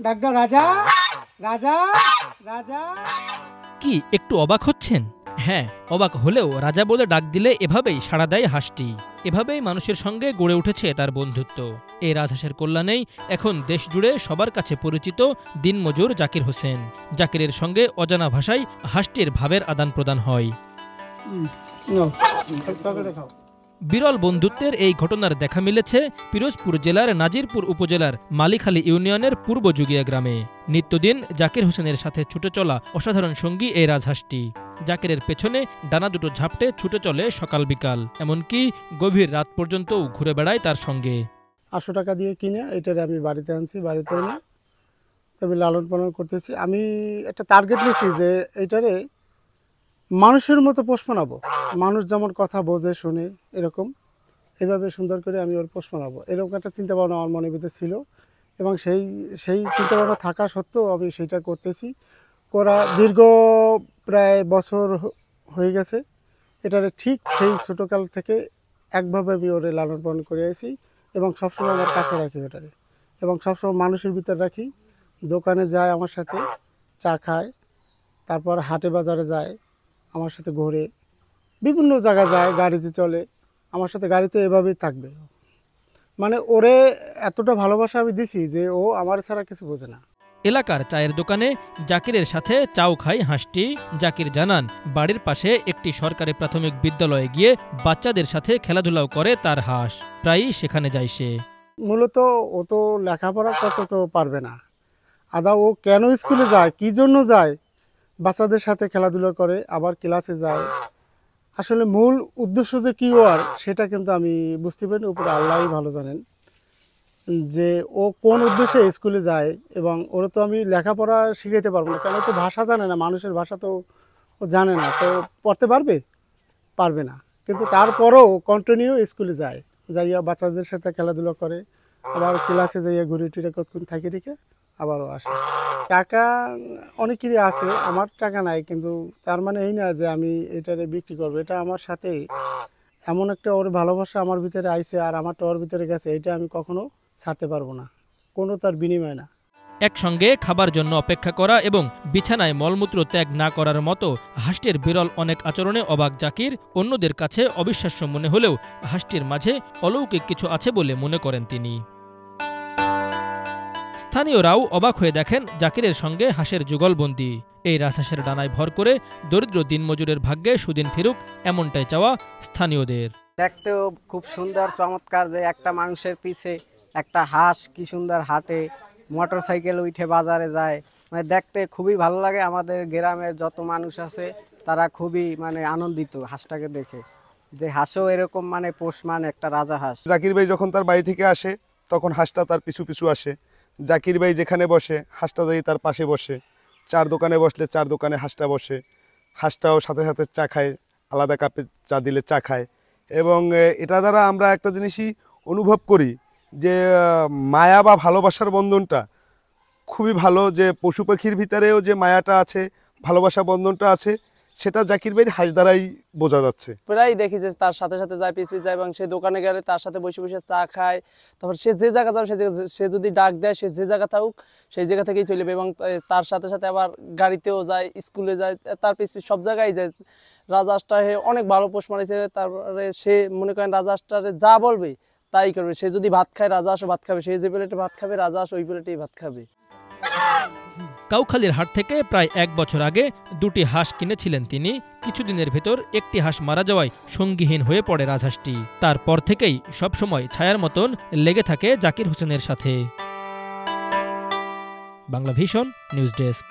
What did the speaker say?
Doctor রাজা, রাজা, রাজা। কি একটু অবাক হচ্ছেন? হ্যাঁ, অবাক হলেও রাজা বলে ডাক দিলে এভাবেই সাড়া দেয় হাঁসটি। এভাবেই মানুষের সঙ্গে গড়ে উঠেছে তার বন্ধুত্ব। এই রাজহাঁসের কল্যাণেই এখন দেশ জুড়ে সবার কাছে পরিচিত দিনমজুর জাকির হোসেন। জাকিরের সঙ্গে অজানা ভাষায় হাঁসটির ভাবের আদান প্রদান হয়। বিরল বন্ধুত্বের এই ঘটনার দেখা মিলেছে পিরোজপুর জেলার নাজিরপুর উপজেলার মালিখালী ইউনিয়নের পূর্ব জুগিয়া গ্রামে। নিত্যদিন জাকির হোসেনের সাথে ছুটে চলা অসাধারণ সঙ্গী এই রাজহাঁসটি। জাকিরের পেছনে ডানা দুটো ঝাপটে ছুটে চলে সকাল বিকাল, এমনকি গভীর রাত পর্যন্তও ঘুরে বেড়ায় তার সঙ্গে। 800 টাকা দিয়ে কিনে এটারে আমি বাড়িতে আনছি, বাড়িতে এনে তবে লালন পালন করতেছি। আমি একটা টার্গেট নিয়েছি যে এইটারে মানুষের মতো পোষ মানাবো, মানুষ যেমন কথা বোঝে শুনে এরকম এভাবে সুন্দর করে আমি ওর পোষ মানাবো, এরকম একটা চিন্তাভাবনা আমার মনের ভিতরে ছিল এবং সেই চিন্তাভাবনা থাকা সত্ত্বেও আমি সেইটা করতেছি। করা দীর্ঘ প্রায় বছর হয়ে গেছে। এটারে ঠিক সেই ছোটোকাল থেকে একভাবে আমি ওরে লালন পালন করে আসি এবং সবসময় আমার কাছে রাখি ওটারে, এবং সবসময় মানুষের ভিতরে রাখি। দোকানে যায় আমার সাথে, চা খায়, তারপর হাটে বাজারে যায় আমার সাথে, ঘোরে, বিভিন্ন জায়গায় যায়, গাড়িতে চলে আমার সাথে, গাড়িতে এভাবেই থাকবে। মানে ওরে এতটা ভালোবাসা আমি দিছি যে ও আমার ছাড়া কিছু বোঝে না। এলাকার চায়ের দোকানে জাকিরের সাথে চাও খায় হাঁসটি। জাকির জানান, বাড়ির পাশে একটি সরকারি প্রাথমিক বিদ্যালয়ে গিয়ে বাচ্চাদের সাথে খেলাধুলাও করে তার হাঁস। প্রায়ই সেখানে যায় সে। মূলত ও তো লেখাপড়া করতে তো পারবে না, আদা ও কেন স্কুলে যায়, কি জন্য যায়, বাচ্চাদের সাথে খেলাধুলা করে, আবার ক্লাসে যায়। আসলে মূল উদ্দেশ্য যে কী ওর সেটা কিন্তু আমি বুঝতে পারিনি, উপরে আল্লাহই ভালো জানেন যে ও কোন উদ্দেশ্যে স্কুলে যায়। এবং ওরা তো আমি লেখাপড়া শিখাইতে পারবো না, কারণ ও তো ভাষা জানে না, মানুষের ভাষা তো ও জানে না, তো পড়তে পারবে না। কিন্তু তারপরেও কন্টিনিউ স্কুলে যায়, যাইয়া বাচ্চাদের সাথে খেলাধুলা করে, আবার ক্লাসে যাইয়া ঘুরে টুরে কতক্ষণ থাকি রেখে আবারও আসে। টাকা অনেকেরই আছে, আমার টাকা নাই, কিন্তু তার মানে এই না যে আমি এটারে বিক্রি করবো। এটা আমার সাথে এমন একটা ওর ভালোবাসা আমার ভিতরে আইছে আর আমারটা ওর ভিতরে গেছে, এটা আমি কখনো ছাড়তে পারবো না, কোনো তার বিনিময় না। একসঙ্গে খাবার জন্য অপেক্ষা করা এবং বিছানায় মলমূত্র ত্যাগ না করার মতো হাঁসটির বিরল অনেক আচরণে অবাক জাকির। অন্যদের কাছে অবিশ্বাস্য মনে হলেও হাঁসটির মাঝে অলৌকিক কিছু আছে বলে মনে করেন তিনি। স্থানীয়রাও অবাক হয়ে দেখেন জাকিরের সঙ্গে হাঁসের যুগলবন্দি। এই রাজহাঁসের ডানায় ভর করে দরিদ্র দিনমজুরের ভাগ্যে সুদিন ফিরুক, এমনটাই চাওয়া স্থানীয়দের। দেখতেও খুব সুন্দর চমৎকার, যে একটা মানুষের পিছে একটা হাঁস কি সুন্দর হাঁটে, মোটর সাইকেল উঠে বাজারে যায়, মানে দেখতে খুবই ভালো লাগে। আমাদের গ্রামের যত মানুষ আছে তারা খুবই মানে আনন্দিত হাঁসটাকে দেখে, যে হাঁসও এরকম মানে পোষ মানে একটা রাজা হাঁস। জাকির ভাই যখন তার বাড়ি থেকে আসে তখন হাঁসটা তার পিছু পিছু আসে। জাকির ভাই যেখানে বসে হাঁসটা যাই তার পাশে বসে, চার দোকানে বসলে চার দোকানে হাঁসটা বসে, হাঁসটাও সাথে সাথে চা খায়, আলাদা কাপে চা দিলে চা খায়। এবং এটা দ্বারা আমরা একটা জিনিসই অনুভব করি যে মায়া বা ভালোবাসার বন্ধনটা খুবই ভালো, যে পশু পাখির ভিতরেও যে মায়াটা আছে, ভালোবাসা বন্ধনটা আছে, সেটা জাকির ভাইয়ের হাঁস দ্বারাই বোঝা যাচ্ছে। প্রায় দেখি যে তার সাথে সাথে যায়, পিছ যায়, এবং সে দোকানে গেলে তার সাথে বসে বসে চা খায়। তারপর সে যে জায়গা যাবে সে যদি ডাক দেয়, সে যে জায়গা থাকুক সেই জায়গা থেকেই চলে যাবে, এবং তার সাথে সাথে আবার গাড়িতেও যায়, স্কুলে যায়, তার পিছ সব জায়গায় যায়। রাজহাঁসটা অনেক ভালো পোষ মানাইছে। তারপরে সে মনে করেন রাজহাঁসটারে যা বলবে তাই করবে। সে যদি ভাত খায়, রাজহাঁসও ভাত খাবে, সে যে প্লেটে ভাত খাবে রাজহাঁস ওই প্লেটেই ভাত খাবে। কাউখালীর হাট থেকে প্রায় 1 বছর আগে 2টি হাঁস কিনেছিলেন তিনি। কিছুদিনের ভেতর একটি হাঁস মারা যাওয়ায় সঙ্গীহীন হয়ে পড়ে রাজহাঁসটি। তারপর থেকেই সবসময় ছায়ার মতন লেগে থাকে জাকির হোসেনের সাথে। Bangla vision news desk.